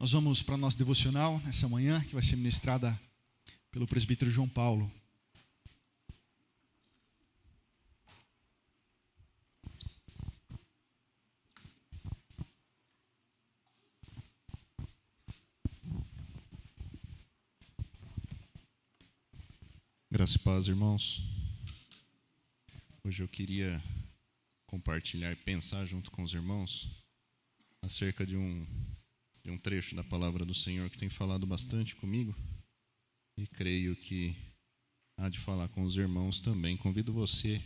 Nós vamos para a nossa devocional nessa manhã, que vai ser ministrada pelo presbítero João Paulo. Graça e paz, irmãos. Hoje eu queria compartilhar e pensar junto com os irmãos acerca de um trecho da palavra do Senhor que tem falado bastante comigo e creio que há de falar com os irmãos também. Convido você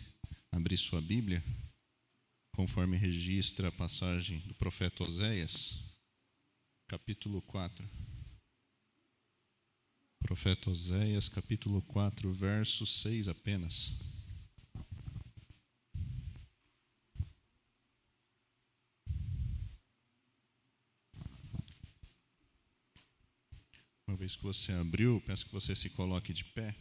a abrir sua Bíblia, conforme registra a passagem do profeta Oséias, capítulo 4. Profeta Oséias, capítulo 4, verso 6 apenas. Uma vez que você abriu, peço que você se coloque de pé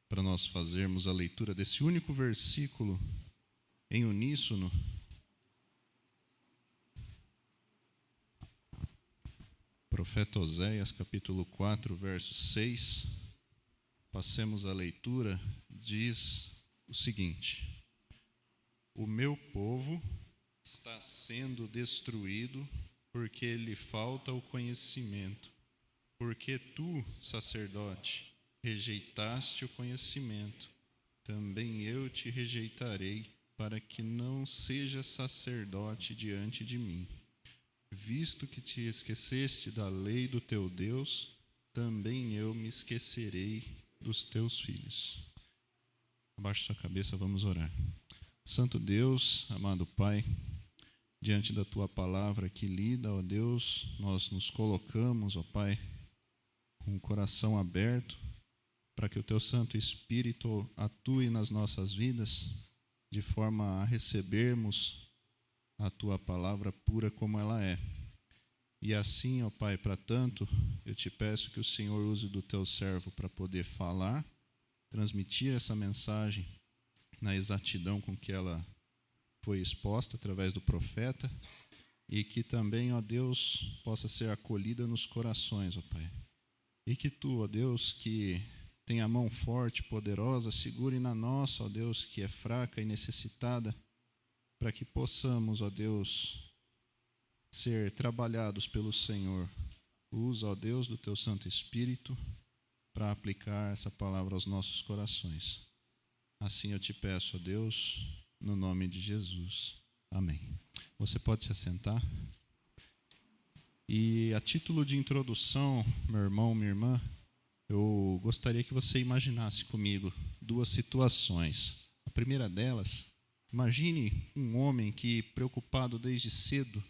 para nós fazermos a leitura desse único versículo em uníssono. Profeta Oséias, capítulo 4, verso 6. Passemos a leitura, diz o seguinte: O meu povo está sendo destruído porque lhe falta o conhecimento. Porque tu, sacerdote, rejeitaste o conhecimento, também eu te rejeitarei, para que não sejas sacerdote diante de mim. Visto que te esqueceste da lei do teu Deus, também eu me esquecerei dos teus filhos. Abaixe sua cabeça, vamos orar. Santo Deus, amado Pai, diante da tua palavra aqui lida, ó Deus, nós nos colocamos, ó Pai, com o coração aberto, para que o teu Santo Espírito atue nas nossas vidas, de forma a recebermos a tua palavra pura como ela é. E assim, ó Pai, para tanto, eu te peço que o Senhor use do teu servo para poder falar, transmitir essa mensagem na exatidão com que ela foi exposta através do profeta, e que também, ó Deus, possa ser acolhida nos corações, ó Pai. E que tu, ó Deus, que tem a mão forte, poderosa, segure na nossa, ó Deus, que é fraca e necessitada, para que possamos, ó Deus, ser trabalhados pelo Senhor. Usa, ó Deus, do teu Santo Espírito para aplicar essa palavra aos nossos corações. Assim eu te peço, ó Deus, no nome de Jesus. Amém. Você pode se assentar. E a título de introdução, meu irmão, minha irmã, eu gostaria que você imaginasse comigo duas situações. A primeira delas, imagine um homem que, preocupado desde cedo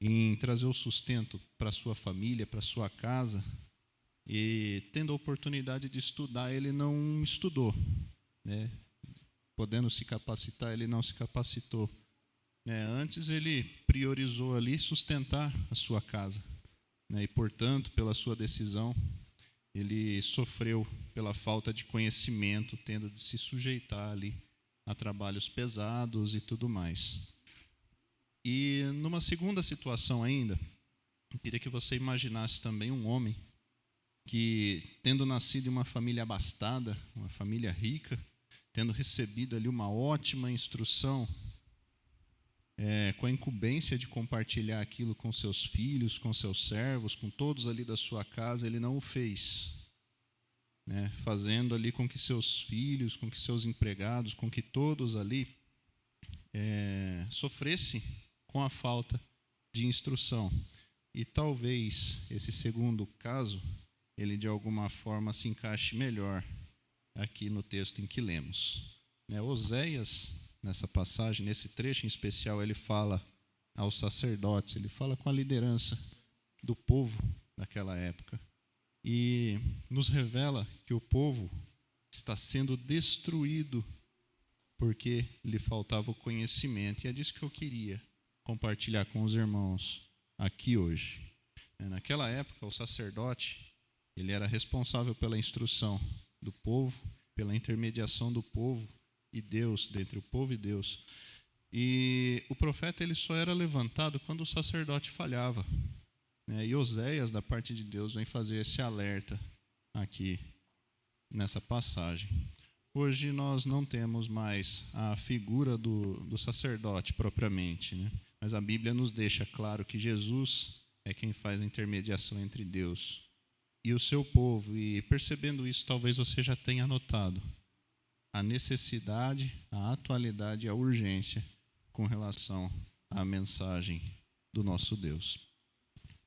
em trazer o sustento para sua família, para sua casa, e tendo a oportunidade de estudar, ele não estudou, né? Podendo se capacitar, ele não se capacitou. Antes ele priorizou ali sustentar a sua casa, e portanto, pela sua decisão, ele sofreu pela falta de conhecimento, tendo de se sujeitar ali a trabalhos pesados e tudo mais. E numa segunda situação ainda, eu queria que você imaginasse também um homem que, tendo nascido em uma família abastada, uma família rica, tendo recebido ali uma ótima instrução, com a incumbência de compartilhar aquilo com seus filhos, com seus servos, com todos ali da sua casa, ele não o fez, fazendo ali com que seus filhos, com que seus empregados, com que todos ali sofressem com a falta de instrução. E talvez esse segundo caso, ele de alguma forma se encaixe melhor aqui no texto em que lemos. Oséias, nessa passagem, nesse trecho em especial, ele fala aos sacerdotes, ele fala com a liderança do povo naquela época e nos revela que o povo está sendo destruído porque lhe faltava o conhecimento. E é disso que eu queria compartilhar com os irmãos aqui hoje. Naquela época, o sacerdote, ele era responsável pela instrução do povo, pela intermediação do povo e Deus, dentre o povo e Deus. E o profeta, ele só era levantado quando o sacerdote falhava. né? E Oséias, da parte de Deus, vem fazer esse alerta aqui nessa passagem. Hoje nós não temos mais a figura do sacerdote propriamente, né? Mas a Bíblia nos deixa claro que Jesus é quem faz a intermediação entre Deus e o seu povo. E percebendo isso, talvez você já tenha notado a necessidade, a atualidade e a urgência com relação à mensagem do nosso Deus.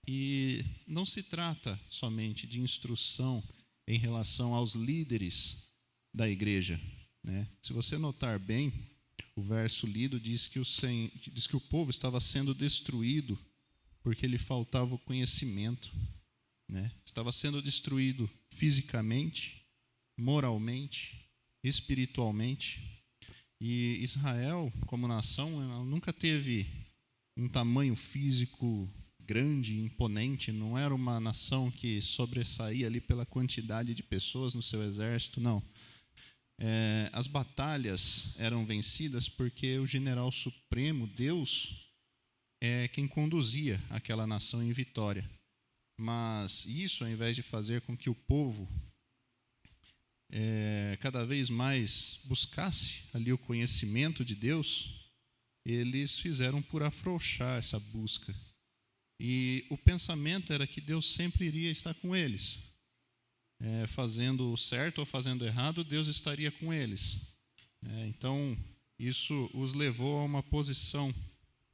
E não se trata somente de instrução em relação aos líderes da igreja, né? Se você notar bem, o verso lido diz que o povo estava sendo destruído porque lhe faltava o conhecimento, né? Estava sendo destruído fisicamente, moralmente, espiritualmente. E Israel, como nação, ela nunca teve um tamanho físico grande, imponente. Não era uma nação que sobressaía ali pela quantidade de pessoas no seu exército, não. As batalhas eram vencidas porque o general supremo, Deus, é quem conduzia aquela nação em vitória. Mas isso, ao invés de fazer com que o povo cada vez mais buscasse ali o conhecimento de Deus, eles fizeram por afrouxar essa busca. E o pensamento era que Deus sempre iria estar com eles. Fazendo o certo ou fazendo errado, Deus estaria com eles. Então, isso os levou a uma posição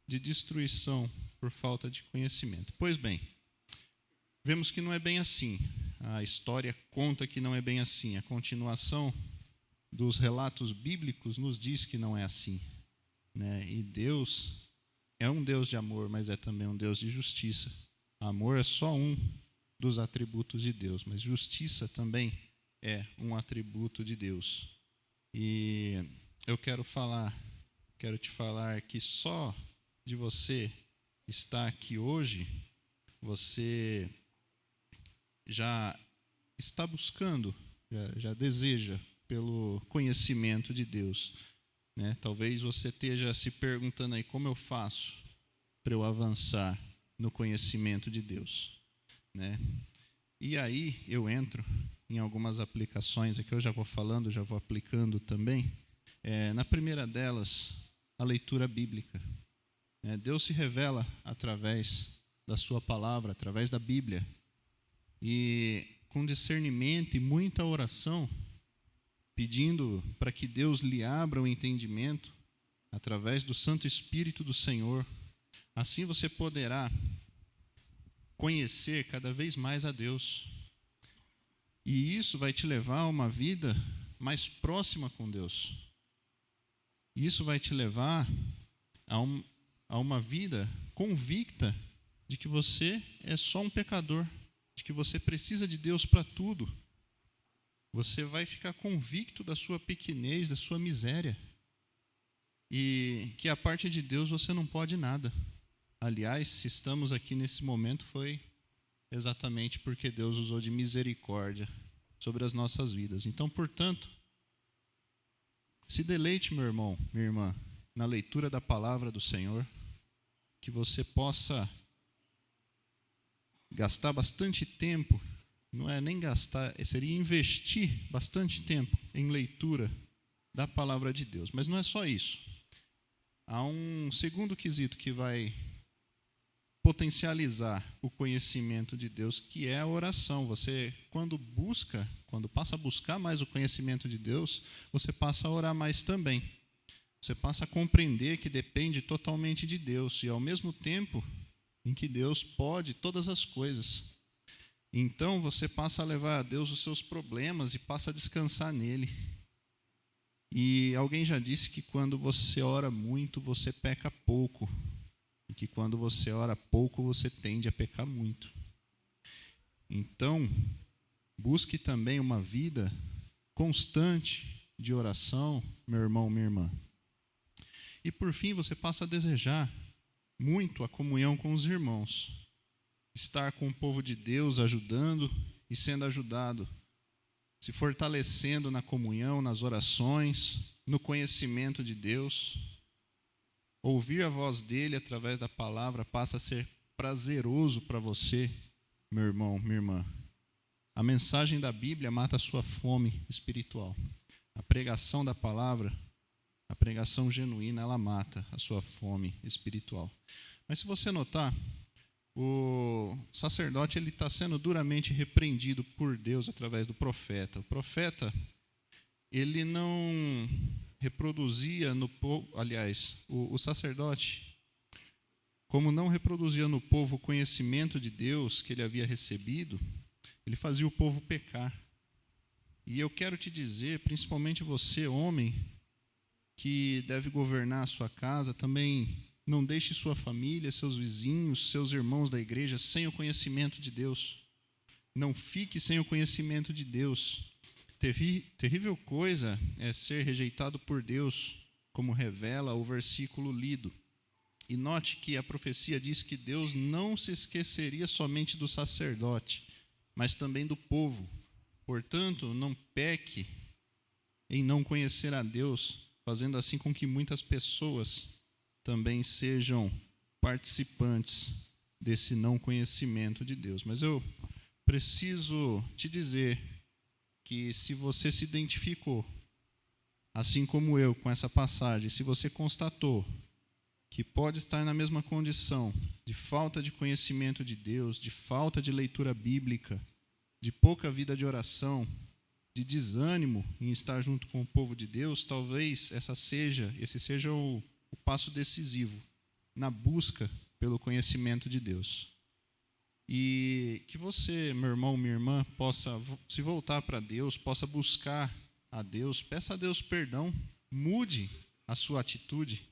de destruição por falta de conhecimento. Pois bem, vemos que não é bem assim. A história conta que não é bem assim. A continuação dos relatos bíblicos nos diz que não é assim, né? E Deus é um Deus de amor, mas é também um Deus de justiça. Amor é só um dos atributos de Deus, mas justiça também é um atributo de Deus. E eu quero te falar que só de você estar aqui hoje, você já está buscando, já deseja pelo conhecimento de Deus, né? Talvez você esteja se perguntando aí, como eu faço para eu avançar no conhecimento de Deus, né? E aí eu entro em algumas aplicações aqui, eu já vou falando, já vou aplicando também. Na primeira delas, a leitura bíblica. Deus se revela através da sua palavra, através da Bíblia. E com discernimento e muita oração, pedindo para que Deus lhe abra o entendimento através do Santo Espírito do Senhor. Assim você poderá conhecer cada vez mais a Deus. E isso vai te levar a uma vida mais próxima com Deus. Isso vai te levar a uma vida convicta de que você é só um pecador, de que você precisa de Deus para tudo. Você vai ficar convicto da sua pequenez, da sua miséria. E que a parte de Deus você não pode nada. Aliás, se estamos aqui nesse momento, foi exatamente porque Deus usou de misericórdia sobre as nossas vidas. Então, portanto, se deleite, meu irmão, minha irmã, na leitura da palavra do Senhor, que você possa gastar bastante tempo, não é nem gastar, seria investir bastante tempo em leitura da palavra de Deus. Mas não é só isso. Há um segundo quesito que vai potencializar o conhecimento de Deus, que é a oração. Você, quando passa a buscar mais o conhecimento de Deus, você passa a orar mais também. Você passa a compreender que depende totalmente de Deus, e ao mesmo tempo em que Deus pode todas as coisas. Então você passa a levar a Deus os seus problemas e passa a descansar nele. E alguém já disse que quando você ora muito, você peca pouco. E que quando você ora pouco, você tende a pecar muito. Então, busque também uma vida constante de oração, meu irmão, minha irmã. E por fim, você passa a desejar muito a comunhão com os irmãos. Estar com o povo de Deus, ajudando e sendo ajudado. Se fortalecendo na comunhão, nas orações, no conhecimento de Deus. Ouvir a voz dele através da palavra passa a ser prazeroso para você, meu irmão, minha irmã. A mensagem da Bíblia mata a sua fome espiritual. A pregação da palavra, a pregação genuína, ela mata a sua fome espiritual. Mas se você notar, o sacerdote ele está sendo duramente repreendido por Deus através do profeta. O profeta, ele não reproduzia no povo, aliás, o sacerdote, como não reproduzia no povo o conhecimento de Deus que ele havia recebido, ele fazia o povo pecar. E eu quero te dizer, principalmente você, homem, que deve governar a sua casa, também não deixe sua família, seus vizinhos, seus irmãos da igreja sem o conhecimento de Deus. Não fique sem o conhecimento de Deus. Terrível coisa é ser rejeitado por Deus, como revela o versículo lido. E note que a profecia diz que Deus não se esqueceria somente do sacerdote, mas também do povo. Portanto, não peque em não conhecer a Deus, fazendo assim com que muitas pessoas também sejam participantes desse não conhecimento de Deus. Mas eu preciso te dizer que se você se identificou, assim como eu, com essa passagem, se você constatou que pode estar na mesma condição de falta de conhecimento de Deus, de falta de leitura bíblica, de pouca vida de oração, de desânimo em estar junto com o povo de Deus, talvez esse seja o passo decisivo na busca pelo conhecimento de Deus. E que você, meu irmão, minha irmã, possa se voltar para Deus, possa buscar a Deus, peça a Deus perdão, mude a sua atitude.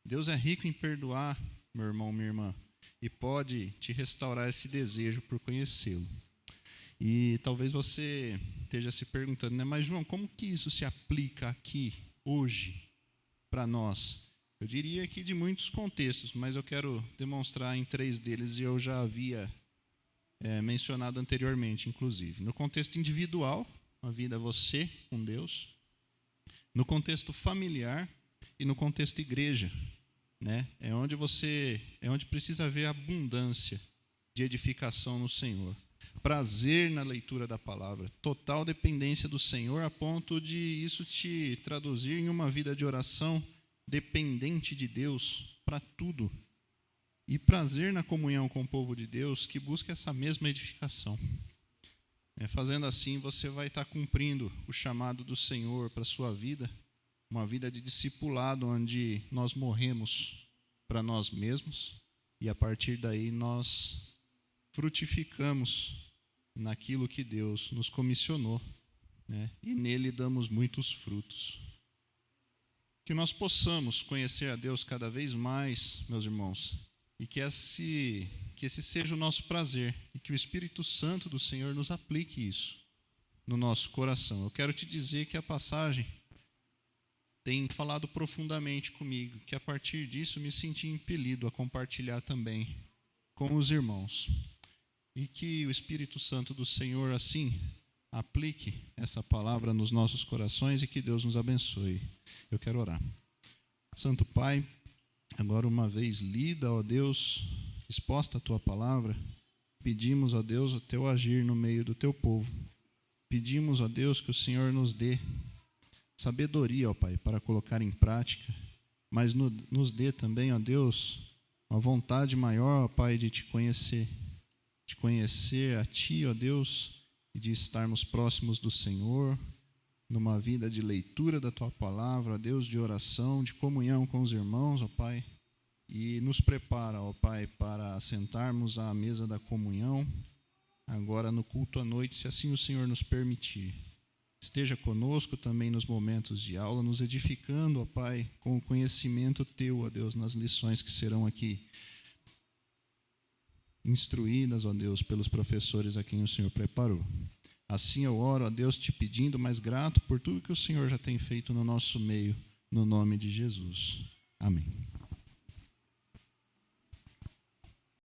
Deus é rico em perdoar, meu irmão, minha irmã, e pode te restaurar esse desejo por conhecê-lo. E talvez você esteja se perguntando, né? Mas João, como que isso se aplica aqui, hoje, para nós? Eu diria que de muitos contextos, mas eu quero demonstrar em 3 deles, e eu já havia mencionado anteriormente, inclusive. No contexto individual, a vida você com Deus. No contexto familiar e no contexto igreja, né? É onde precisa haver abundância de edificação no Senhor. Prazer na leitura da palavra, total dependência do Senhor, a ponto de isso te traduzir em uma vida de oração dependente de Deus para tudo. E prazer na comunhão com o povo de Deus que busca essa mesma edificação. Fazendo assim, você vai estar cumprindo o chamado do Senhor para a sua vida, uma vida de discipulado, onde nós morremos para nós mesmos e a partir daí nós frutificamos naquilo que Deus nos comissionou, né? E nele damos muitos frutos. Que nós possamos conhecer a Deus cada vez mais, meus irmãos, e que esse seja o nosso prazer, e que o Espírito Santo do Senhor nos aplique isso no nosso coração. Eu quero te dizer que a passagem tem falado profundamente comigo, que a partir disso me senti impelido a compartilhar também com os irmãos. E que o Espírito Santo do Senhor, assim, aplique essa palavra nos nossos corações e que Deus nos abençoe. Eu quero orar. Santo Pai, agora uma vez lida, ó Deus, exposta a Tua palavra, pedimos, ó Deus, o Teu agir no meio do Teu povo. Pedimos, ó Deus, que o Senhor nos dê sabedoria, ó Pai, para colocar em prática, mas nos dê também, ó Deus, uma vontade maior, ó Pai, de Te conhecer a Ti, ó Deus, e de estarmos próximos do Senhor, numa vida de leitura da Tua palavra, ó Deus, de oração, de comunhão com os irmãos, ó Pai, e nos prepara, ó Pai, para sentarmos à mesa da comunhão, agora no culto à noite, se assim o Senhor nos permitir. Esteja conosco também nos momentos de aula, nos edificando, ó Pai, com o conhecimento Teu, ó Deus, nas lições que serão aqui instruídas, ó Deus, pelos professores a quem o Senhor preparou. Assim eu oro, ó Deus, te pedindo, mas grato por tudo que o Senhor já tem feito no nosso meio, no nome de Jesus. Amém.